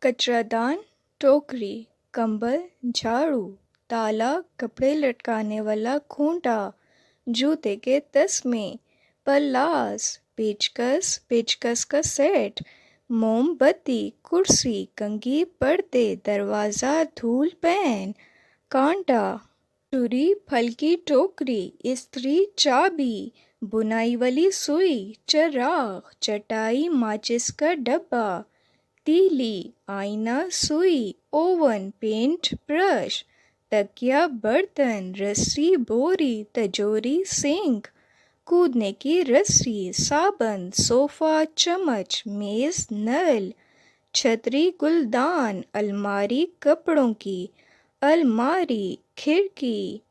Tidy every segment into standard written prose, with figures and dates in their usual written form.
कचरादान, टोकरी, कंबल, झाड़ू, ताला, कपड़े लटकाने वाला खूंटा, जूते के तस्मे, पल्लास, पेचकस, पेचकस का सेट, मोमबत्ती, कुर्सी, कंघी, पर्दे, दरवाज़ा, धूल पेन, कांटा, छुरी, फल की टोकरी, इस्त्री, चाबी, बुनाई वाली सुई, चराग, चटाई, माचिस का डब्बा, तीली, आईना, सुई, ओवन, पेंट ब्रश, तकिया, बर्तन, रस्सी, बोरी, तिजोरी, सिंक, कूदने की रस्सी, साबुन, सोफा, चम्मच, मेज, नल, छतरी, गुलदान, अलमारी, कपड़ों की अलमारी, खिड़की,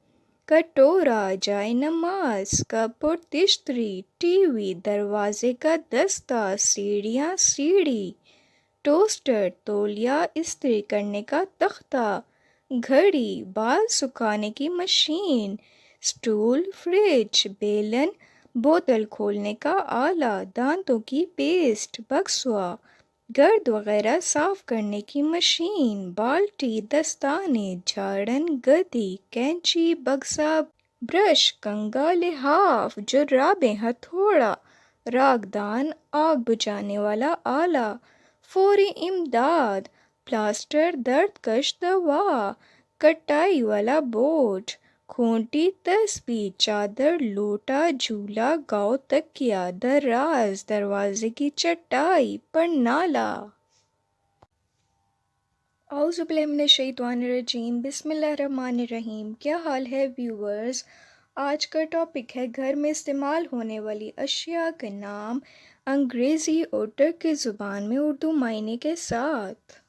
कटोरा, जायनमाज, कप और तिश्तरी, टीवी, दरवाजे का दस्ता, सीढ़ियाँ, सीढ़ी, टोस्टर, तौलिया, इस्त्री करने का तख्ता, घड़ी, बाल सुखाने की मशीन, स्टूल, फ्रिज, बेलन, बोतल खोलने का आला, दांतों की पेस्ट, बक्सवा, गर्द वगैरह साफ करने की मशीन, बाल्टी, दस्ताने, झाड़न, गद्दी, कैंची, बक्सा, ब्रश, कंघा, लिहाफ, जुर्राबें, हथौड़ा, रागदान, आग बुझाने वाला आला, फौरी इमदाद, प्लास्टर, दर्दकश दवा, कटाई वाला बोर्ड, खूंटी, तस्बीह, चादर, लोटा, झूला, गाव, तकिया, दराज, दरवाजे की चटाई, परनाला। औज़ुबिल्लाहिमिनश्शैतानिर्रजीम, बिस्मिल्लाहिर्रहमानिर्रहीम। क्या हाल है व्यूअर्स? आज का टॉपिक है घर में इस्तेमाल होने वाली अशिया के नाम अंग्रेज़ी और तुर्की ज़ुबान में उर्दू मायने के साथ।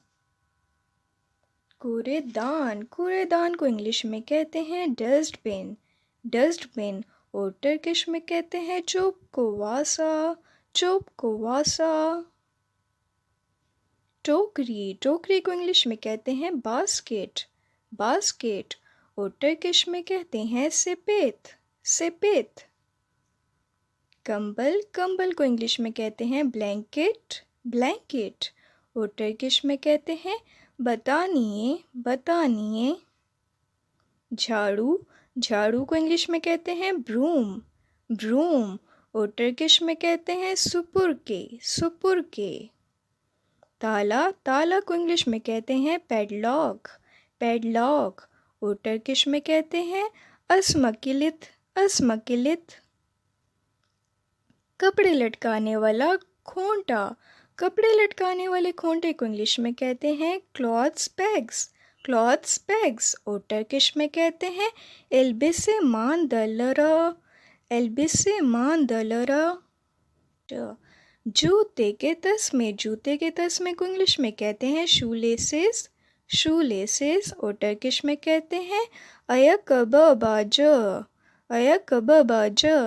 कूड़ेदान, कूड़ेदान को इंग्लिश में कहते हैं डस्टबिन, डस्टबिन और तुर्किश में कहते हैं चोपकोवासा, चोपकोवासा। टोकरी, टोकरी को इंग्लिश में कहते हैं बास्केट, बास्केट और तुर्किश में कहते हैं सेपेत, सेपेत। कंबल, कंबल को इंग्लिश में कहते हैं ब्लैंकेट, ब्लैंकेट और तुर्किश में कहते हैं बतानिए, बतानिए। झाड़ू, झाड़ू को इंग्लिश में कहते हैं ब्रूम, ब्रूम और तुर्किश में कहते हैं सुपुरके, सुपुरके। ताला, ताला को इंग्लिश में कहते हैं पैडलॉक, पैडलॉक और तुर्किश में कहते हैं अस्मकिलित, अस्मकिलित। कपड़े लटकाने वाला खूंटा, कपड़े लटकाने वाले खूंटे को इंग्लिश में कहते हैं क्लॉथ्स पेग्स, क्लॉथ्स पेग्स और तुर्किश में कहते हैं एल्बिसे मांदलरा, एल्बिसे मांदलरा। जूते के तस्मे, जूते के तस्मे को इंग्लिश में कहते हैं शूलेसेस, शूलेसेस और तुर्किश में कहते हैं अयकबाबाजा, अयकबाबाजा।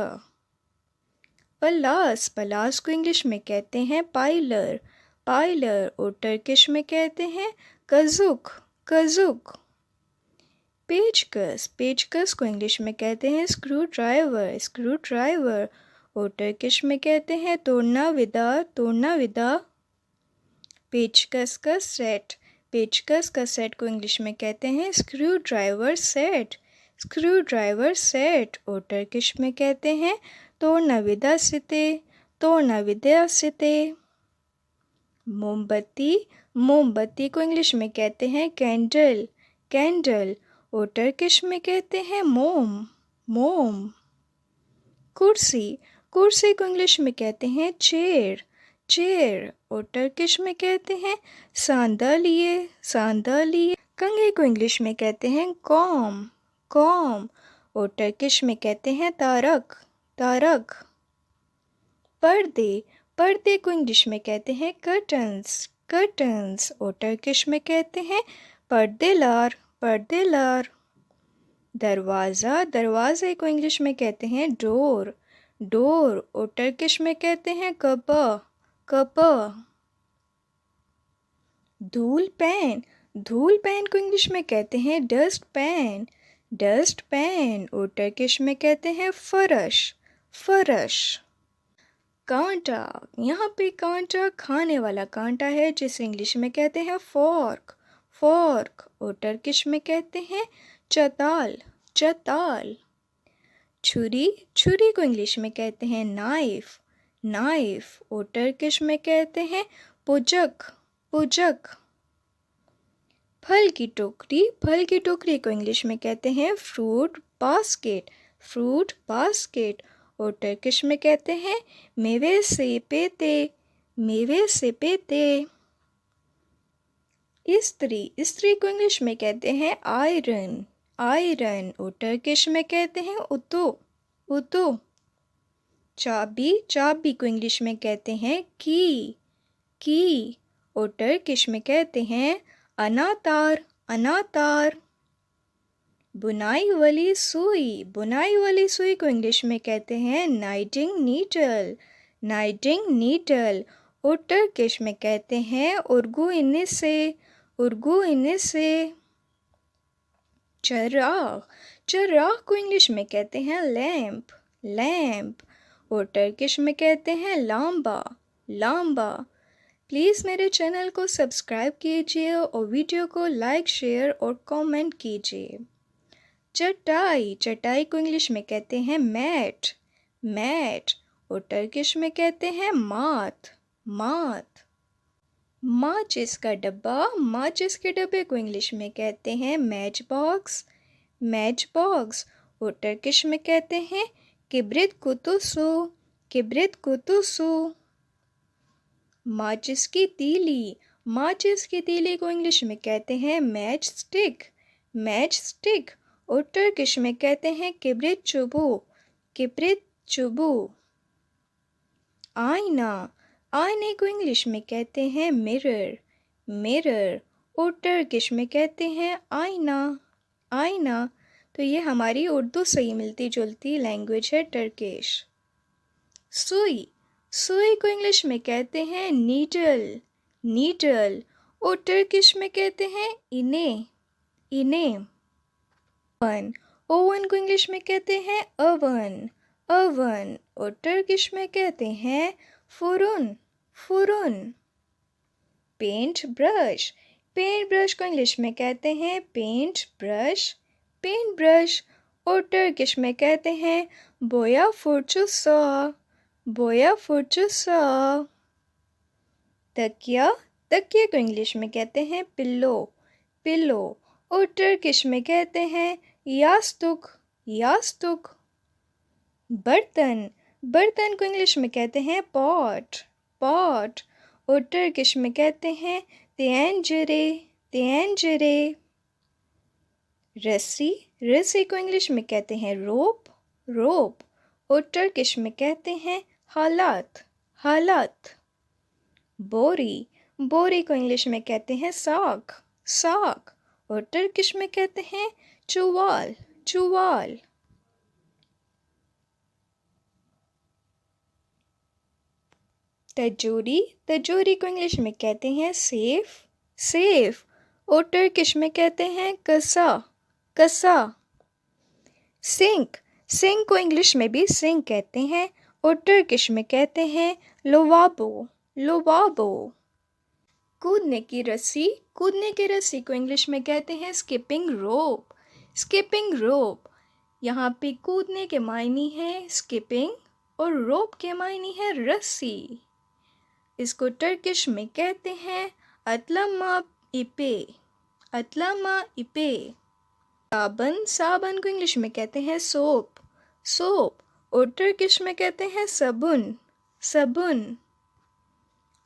पलास, पलास को इंग्लिश में कहते हैं पाइलर, पाइलर और तुर्किश में कहते हैं कजुक, कजुक। पेचकस, पेचकस को इंग्लिश में कहते हैं स्क्रू ड्राइवर, स्क्रू ड्राइवर और तुर्किश में कहते हैं तोरनाविदा, तोरनाविदा। पेचकस का सेट, पेचकस का सेट को इंग्लिश में कहते हैं screw driver set, screw driver set और तुर्किश में कहते हैं तोरनाविदा सिते, तोरनाविदा सिते। मोमबत्ती, मोमबत्ती को इंग्लिश में कहते हैं कैंडल, कैंडल और तुर्किश में कहते हैं मोम, मोम। कुर्सी, कुर्सी को इंग्लिश में कहते हैं चेयर, चेयर और तुर्किश में कहते हैं सांदालिये, सांदालिये। कंघी को इंग्लिश में कहते हैं कॉम, कॉम और तुर्किश में कहते हैं तारक, तारक। पर्दे, पर्दे को इंग्लिश में कहते हैं कर्टन्स, कर्टन्स और तुर्किश में कहते हैं पर्देलार, पर्देलार। दरवाज़ा, दरवाज़े को इंग्लिश में कहते हैं डोर, डोर और तुर्किश में कहते हैं कपा, कपा। धूल पैन, धूल पैन को इंग्लिश में कहते हैं डस्ट पैन, डस्ट पैन और तुर्किश में कहते हैं फरश, फरश। कांटा, यहाँ पे कांटा खाने वाला कांटा है जिसे इंग्लिश में कहते हैं फॉर्क, फॉर्क और टर्किश में कहते हैं चताल, चताल। छुरी, छुरी को इंग्लिश में कहते हैं नाइफ, नाइफ और टर्किश में कहते हैं पुजक, पुजक। फल की टोकरी, फल की टोकरी को इंग्लिश में कहते हैं फ्रूट बास्केट, फ्रूट बास्केट और टर्किश में कहते हैं मेवे से पेते, मेवे से पेते। इस्त्री, इस्त्री को इंग्लिश में कहते हैं आयरन, आयरन और टर्किश में कहते हैं उतो, उतो। चाबी, चाबी को इंग्लिश में कहते हैं की और टर्किश में कहते हैं अनातार, अनातार। बुनाई वाली सुई, बुनाई वाली सुई को इंग्लिश में कहते हैं नाइटिंग नीडल, नाइटिंग नीडल और टर्किश में कहते हैं उर्गू इनिसे, उर्गू इनिसे। चराग, चराग को इंग्लिश में कहते हैं लैंप, लैंप और टर्किश में कहते हैं लांबा, लांबा। प्लीज़ मेरे चैनल को सब्सक्राइब कीजिए और वीडियो को लाइक, शेयर और कमेंट कीजिए। चटाई, चटाई को इंग्लिश में कहते हैं मैट, मैट और टर्किश में कहते हैं मात, मात। माचिस का डब्बा, माचिस के डब्बे को इंग्लिश में कहते हैं मैच बॉक्स, मैच बॉक्स और टर्किश में कहते हैं किब्रित कुतुसु, किब्रित कुतुसु। माचिस की तीली, माचिस की तीली को इंग्लिश में कहते हैं मैच स्टिक, मैच स्टिक और टर्किश में कहते हैं किब्रित चुबू, किब्रित चुबू। आईना, आईने को इंग्लिश में कहते हैं मिरर, मिरर और टर्किश में कहते हैं आईना, आईना। तो ये हमारी उर्दू से ही मिलती जुलती लैंग्वेज है टर्किश। सुई, सुई को इंग्लिश में कहते हैं नीडल, नीडल और टर्किश में कहते हैं इने, इने। ओवन, ओवन को इंग्लिश में कहते हैं अवन, अवन और टर्किश में कहते हैं फुरुन, फुरुन। पेंट ब्रश, पेंट ब्रश को इंग्लिश में कहते हैं पेंट ब्रश, पेंट ब्रश और टर्किश में कहते हैं बोया फुरचुसा, बोया फुरचुसा। तकिया, तकिया को इंग्लिश में कहते हैं पिल्लो, पिल्लो और टर्किश में कहते हैं यास्तुक, यास्तुक। बर्तन, बर्तन को इंग्लिश में कहते हैं पॉट, पॉट और टर्किश में कहते हैं तेंजरे, तेंजरे। रस्सी, रस्सी को इंग्लिश में कहते हैं रोप, रोप और टर्किश में कहते हैं हालात, हालात। बोरी, बोरी को इंग्लिश में कहते हैं साक, साक और टर्किश में कहते हैं चुवाल, चुवाल। तजोरी, तजोरी को इंग्लिश में कहते हैं सेफ, सेफ और टर्किश में कहते हैं कसा, कसा। सिंक, सिंक को इंग्लिश में भी सिंक कहते हैं और टर्किश में कहते हैं लोवाबो, लोवाबो। कूदने की रस्सी, कूदने की रस्सी को इंग्लिश में कहते हैं स्किपिंग रोप, स्किपिंग रोप। यहाँ पे कूदने के मायने हैं स्किपिंग और रोप के मायने है रस्सी। इसको टर्किश में कहते हैं अतलमा इपे, अतलमा इपे। साबन, साबन को इंग्लिश में कहते हैं सोप, सोप और टर्किश में कहते हैं सबुन, सबुन।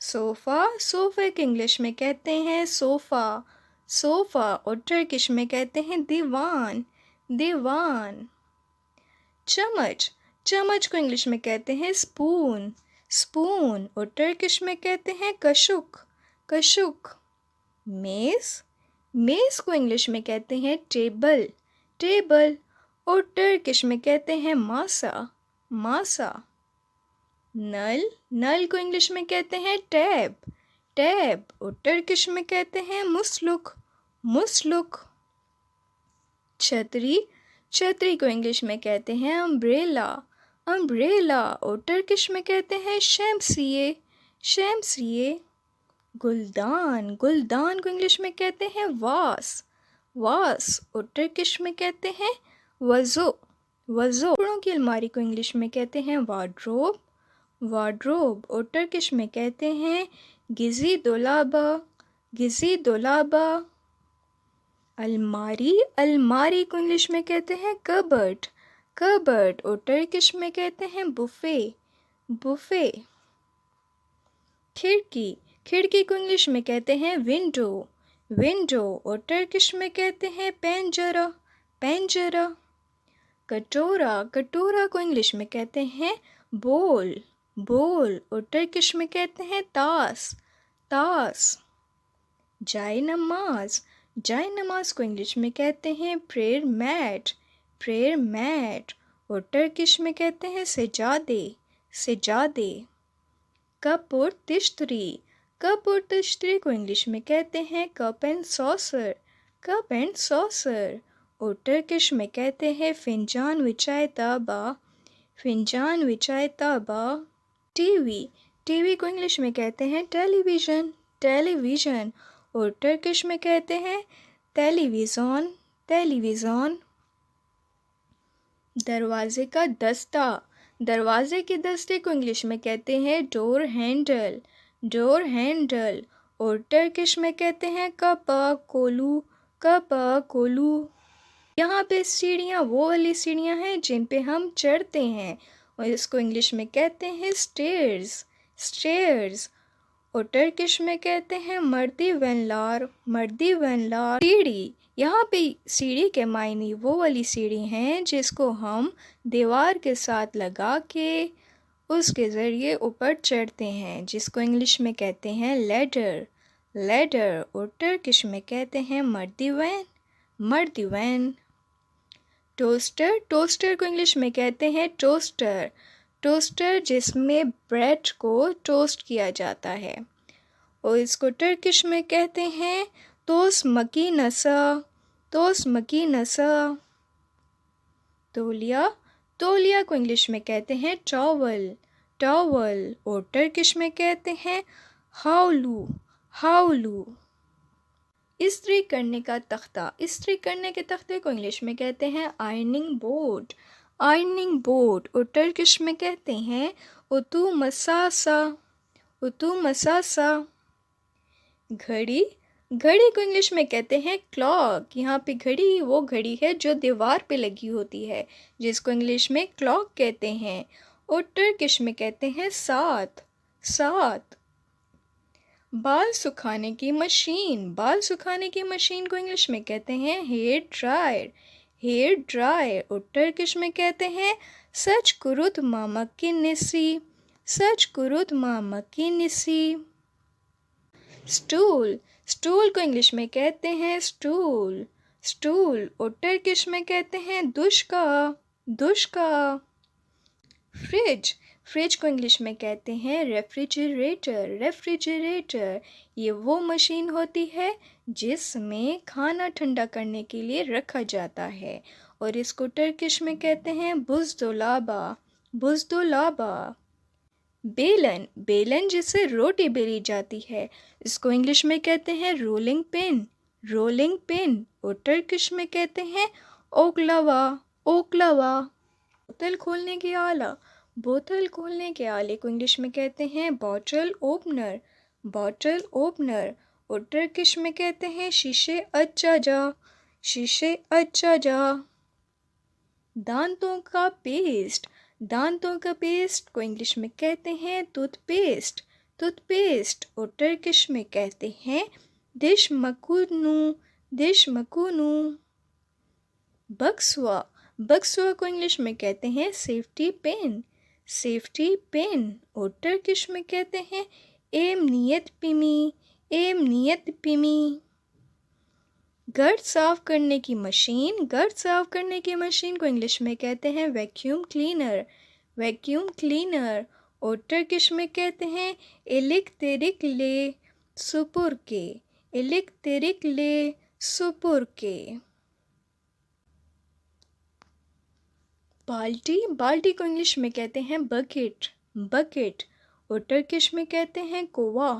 सोफ़ा, सोफ़े के इंग्लिश में कहते हैं सोफ़ा, सोफ़ा और टर्किश में कहते हैं दीवान, दीवान। चम्मच, चम्मच को इंग्लिश में कहते हैं स्पून, स्पून और टर्किश में कहते हैं कशुक, कशुक। मेज़, मेज़ को इंग्लिश में कहते हैं टेबल, टेबल और टर्किश में कहते हैं मासा, मासा। नल, नल को इंग्लिश में कहते हैं टैब, टैब और टर्किश में कहते हैं मुस्लुक, मुस्लुक। छतरी, छतरी को इंग्लिश में कहते हैं अम्ब्रेला, अम्ब्रेला और टर्किश में कहते हैं शमसिए, शमसिए। गुलदान, गुलदान को इंग्लिश में कहते हैं वास, वास और टर्किश में कहते हैं वज़ो, वज़ो। कपड़ों की अलमारी को इंग्लिश में कहते हैं वार्डरोब, वार्डरोब और टर्किश में कहते हैं गिज़ी दोलाबा, गिज़ी दोलाबा। अलमारी, अलमारी को इंग्लिश में कहते हैं कबर्ड, कबर्ड और टर्किश में कहते हैं बुफे, बुफे। खिड़की, खिड़की को इंग्लिश में कहते हैं विंडो, विंडो और टर्किश में कहते हैं पेंजरा, पेंजरा। कटोरा, कटोरा को इंग्लिश में कहते हैं बोल, बोल और टर्किश में कहते हैं तास, तास। जाए नमाज, जाए नमाज को इंग्लिश में कहते हैं प्रेयर मैट, प्रेयर मैट और टर्किश में कहते हैं सजादे, सजादे। कप और तिश्तरी, कप और तिश्तरी को इंग्लिश में कहते हैं cup and saucer, cup and saucer और टर्किश में कहते हैं फिंजान विचाय ताबा, फिंजान विचाय ताबा। टीवी, टीवी को इंग्लिश में कहते हैं टेलीविज़न, टेलीविज़न और टर्किश में कहते हैं टेलीविज़न, टेलीविज़न। दरवाजे का दस्ता, दरवाजे के दस्ते को इंग्लिश में कहते हैं डोर हैंडल, डोर हैंडल और टर्किश में कहते हैं कपा कोलू, कपा कोलू। यहाँ पे सीढ़ियाँ वो वाली सीढ़ियाँ हैं जिन पे हम चढ़ते हैं और इसको इंग्लिश में कहते हैं स्टेयर्स, स्टेयर्स और टर्किश में कहते हैं मर्दी वैनलार, मर्दी वैनलार। सीढ़ी, यहाँ पे सीढ़ी के मायने वो वाली सीढ़ी हैं जिसको हम दीवार के साथ लगा के उसके ज़रिए ऊपर चढ़ते हैं, जिसको इंग्लिश में कहते हैं लैडर, लैडर और टर्किश में कहते हैं मर्दी वैन, मर्दी वैन। टोस्टर, टोस्टर को इंग्लिश में कहते हैं टोस्टर, टोस्टर जिसमें ब्रेड को टोस्ट किया जाता है और इसको टर्किश में कहते हैं तोस मकीनसा, तोस मकीनसा। तौलिया, तौलिया को इंग्लिश में कहते हैं टॉवल, टॉवल और टर्किश में कहते हैं हाउलू, हाउलू। इस्त्री करने का तख्ता, इस्त्री करने के तख्ते को इंग्लिश में कहते हैं आयरनिंग बोर्ड, आयरनिंग बोर्ड और टर्किश में कहते हैं उतू मसासा, उतू मसासा। घड़ी, घड़ी को इंग्लिश में कहते हैं क्लॉक। यहाँ पे घड़ी वो घड़ी है जो दीवार पे लगी होती है जिसको इंग्लिश में क्लॉक कहते हैं और टर्किश में कहते हैं सात, सात। बाल सुखाने की मशीन, बाल सुखाने की मशीन को इंग्लिश में कहते हैं हेयर ड्रायर, हेयर ड्रायर और टर्किश में कहते हैं सच कुरुत मामक की निसी, सच कुरुत मामक की निसी। स्टूल, स्टूल को इंग्लिश में कहते हैं स्टूल, स्टूल और टर्किश में कहते हैं दुश्का, दुश्का। फ्रिज, फ्रिज को इंग्लिश में कहते हैं रेफ्रिजरेटर, रेफ्रिजरेटर। ये वो मशीन होती है जिसमें खाना ठंडा करने के लिए रखा जाता है और इसको टर्किश में कहते हैं बुज़दोलाबा, बुज़दोलाबा। बेलन, बेलन जिससे रोटी बेली जाती है इसको इंग्लिश में कहते हैं रोलिंग पिन, रोलिंग पिन और टर्किश में कहते हैं ओक्लावा, ओक्लावा। बोतल खोलने की आला, बोतल खोलने के आले को इंग्लिश में कहते हैं बॉटल ओपनर, बॉटल ओपनर और टर्किश में कहते हैं शीशे अच्छा जा, शीशे अच्छा जा। दांतों का पेस्ट, दांतों का पेस्ट को इंग्लिश में कहते हैं टूथपेस्ट, टूथपेस्ट और टर्किश में कहते हैं दिश मकुनू, दिश मकुनू। बक्सवा, बक्सवा को इंग्लिश में कहते हैं सेफ्टी पिन, सेफ्टी पिन और टर्किश में कहते हैं एमनियत पिमी, एमनियत पिमी। गर्द साफ करने की मशीन, गर्द साफ करने की मशीन को इंग्लिश में कहते हैं वैक्यूम क्लीनर, वैक्यूम क्लीनर और टर्किश में कहते हैं इलेक्ट्रिकले सुपुरके, इलेक्ट्रिकले सुपुरके। बाल्टी, बाल्टी को इंग्लिश में कहते हैं बकेट, बकेट। और टर्किश में कहते हैं कोवा,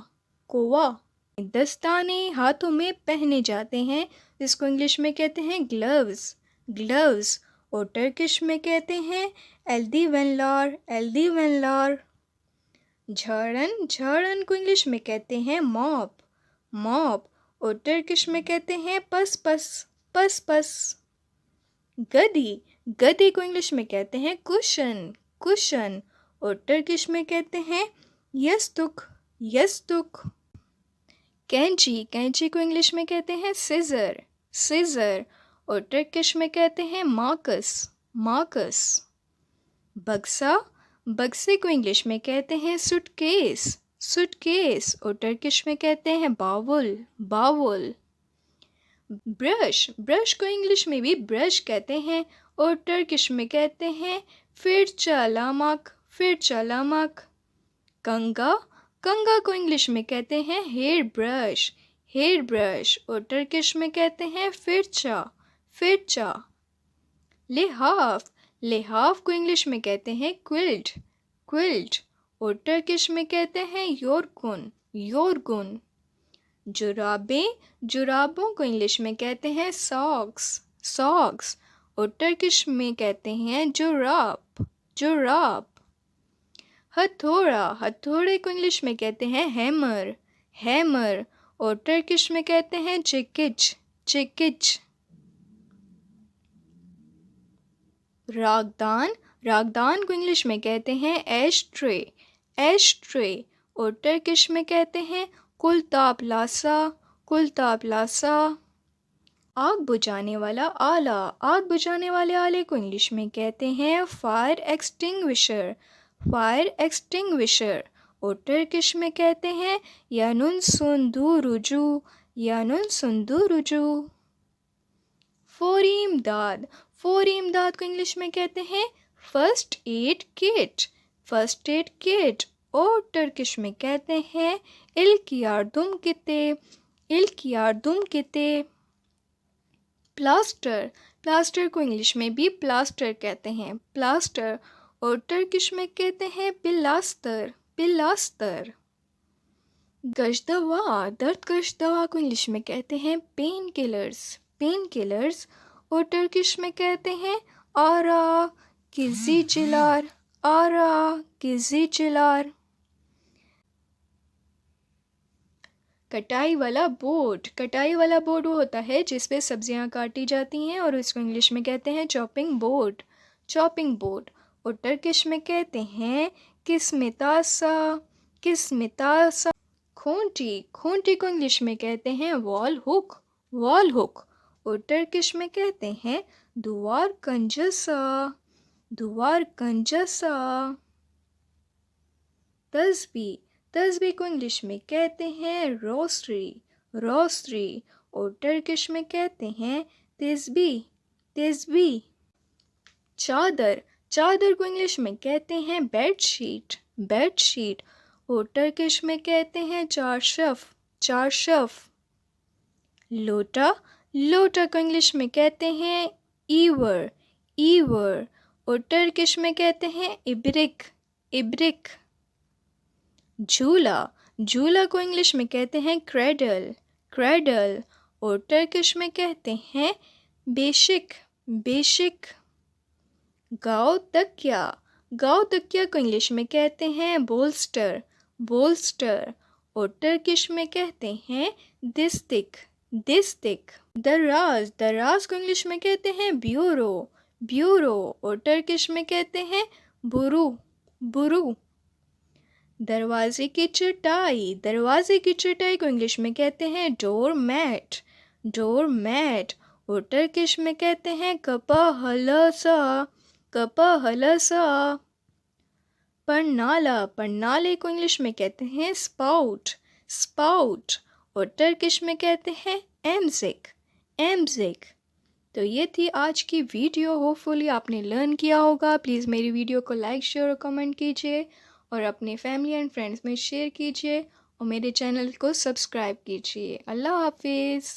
कोवा। दस्ताने हाथों में पहने जाते हैं, जिसको इंग्लिश में कहते हैं ग्लव्स, ग्लव्स। और टर्किश में कहते हैं एल्दीवेनलार, एल्दीवेनलार। झाड़न, झाड़न को इंग्लिश में कहते हैं मॉप, मॉप। और टर्किश में कहते हैं पस पस, पस पस। गदी, गदी को इंग्लिश में कहते हैं कुशन, कुशन। और टर्किश में कहते हैं यस्तुक, यस्तुक। कैंची, कैंची को इंग्लिश में कहते हैं सिजर, सिजर। और टर्किश में कहते हैं मार्कस, मार्कस। बक्सा, बक्से को इंग्लिश में कहते हैं सूटकेस, सूटकेस। और टर्किश में कहते हैं बावुल, बावुल। ब्रश, ब्रश को इंग्लिश में भी ब्रश कहते हैं और टर्किश में कहते हैं फिरचालामक, फिरचालामक। कंगा, कंगा को इंग्लिश में कहते हैं हेयर ब्रश, हेयर ब्रश। और टर्किश में कहते हैं फिरचा, फिरचा। लिहाफ, लिहाफ को इंग्लिश में कहते हैं क्विल्ट, क्विल्ट। और टर्किश में कहते हैं योरगुन, योरगुन। जुराबें, जुराबों को इंग्लिश में कहते हैं सॉक्स, सॉक्स। और टर्किश में कहते हैं जुराब, जुराब। हथौड़ा, हथौड़े को इंग्लिश में कहते हैं हैमर, हैमर। और टर्किश में कहते हैं चिकिच, चिकिच। रागदान, रागदान को इंग्लिश में कहते हैं एशट्रे, एशट्रे। और टर्किश में कहते हैं कुलतापलासा, कुलतापलासा। आग बुझाने वाला आला, आग बुझाने वाले आले को इंग्लिश में कहते हैं फायर एक्सटिंग्विशर, फायर एक्सटिंग्विशर। और टर्किश में कहते हैं यानुन सुंदुरुजु, यानुन सुंदुरुजु। फौरी इमदाद, फौरी इमदाद को इंग्लिश में कहते हैं first aid kit, first aid kit. और टर्किश में कहते हैं इल्क यार्दुम किते, इल्क यार्दुम किते। प्लास्टर, प्लास्टर को इंग्लिश में भी प्लास्टर कहते हैं, प्लास्टर। और टर्किश में कहते हैं पिलास्तर, पिलास्तर। गश्दवा, दर्दकश दवा को इंग्लिश में कहते हैं पेन किलर्स, पेन किलर्स। और टर्किश में कहते हैं आरा किज़ीचिलार, आरा किज़ीचिलार। कटाई वाला बोर्ड, कटाई वाला बोर्ड वो होता है जिस पे सब्जियां काटी जाती हैं और इसको इंग्लिश में कहते हैं चॉपिंग बोर्ड, चॉपिंग बोर्ड। और टर्किश में कहते हैं किस्मितासा, किस्मितासा। खूंटी, खूंटी को इंग्लिश में कहते हैं वॉल हुक, वॉल हुक। और टर्किश में कहते हैं दुवार कंजसा, दुवार कंजसा। तस्बी, तस्बी को इंग्लिश में कहते हैं रोस्ट्री, रोस्ट्री। और टर्किश में कहते हैं तिस्बी, तिस्बी। चादर, चादर को इंग्लिश में कहते हैं बेडशीट, बेडशीट। और टर्किश में कहते हैं चारशफ, चारशफ। लोटा, लोटा को इंग्लिश में कहते हैं ईवर, ईवर। और टर्किश में कहते हैं इब्रिक, इब्रिक। झूला, झूला को इंग्लिश में कहते हैं क्रेडल, क्रेडल। और टर्किश में कहते हैं बेशिक, बेशिक। गाँव तकिया, गाँव तकिया को इंग्लिश में कहते हैं बोल्स्टर, बोल्स्टर। और टर्किश में कहते हैं दिस्तिक, दिस्तिक। दराज, दराज को इंग्लिश में कहते हैं ब्यूरो, ब्यूरो। और टर्किश में कहते हैं बुरू, बुरू। दरवाजे की चटाई, दरवाजे की चटाई को इंग्लिश में कहते हैं डोर मैट, डोर मैट। और टर्किश में कहते हैं कपा हलसा, कपा हलसा। परनाला, परनाले को इंग्लिश में कहते हैं स्पाउट, स्पाउट। और टर्किश में कहते हैं एमजिक, एमजिक। तो ये थी आज की वीडियो, होपफुली आपने लर्न किया होगा। प्लीज़ मेरी वीडियो को लाइक, शेयर और कमेंट कीजिए और अपने फैमिली एंड फ्रेंड्स में शेयर कीजिए और मेरे चैनल को सब्सक्राइब कीजिए। अल्लाह हाफिज़।